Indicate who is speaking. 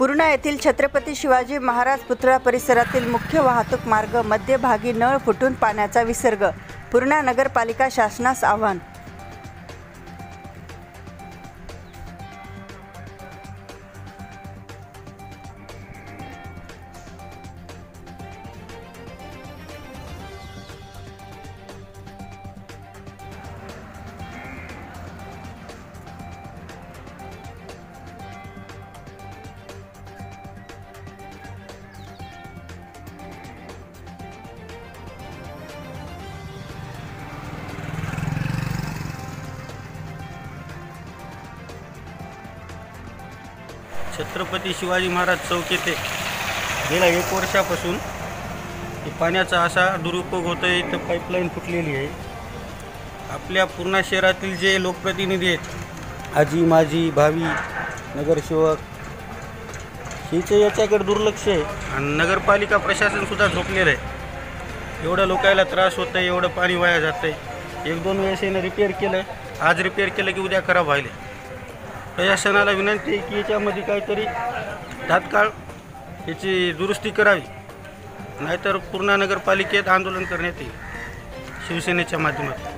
Speaker 1: पूर्णा येथील छत्रपती शिवाजी महाराज पुतळा परिसरातील मुख्य वाहतूक मार्ग मध्यभागी नळ फुटून पाण्याचा विसर्ग. पूर्णा नगरपालिका शासनास आव्हान.
Speaker 2: छत्रपती शिवाजी महाराज चौक येथे गेल्या 1 वर्षापासून पाण्याचा असा दुरुपयोग होतो आहे. इथं पाईपलाईन फुटलेली आहे. आपल्या पूर्णा शहरातील जे लोकप्रतिनिधी आहेत, आजी माजी भावी नगरसेवक, हेचं याच्याकडे दुर्लक्ष आहे आणि नगरपालिका प्रशासनसुद्धा झोपलेलं आहे. एवढं लोकायला त्रास होतं आहे, एवढं पाणी वाया जातं आहे. 1-2 वेळेस यानं रिपेअर केलं, आज रिपेअर केलं की उद्या खराब व्हायला. प्रशासनाला विनंती आहे की याच्यामध्ये काहीतरी तात्काळ याची दुरुस्ती करावी, नाहीतर पूर्णा नगरपालिकेत आंदोलन करण्यात येईल शिवसेनेच्या माध्यमातून.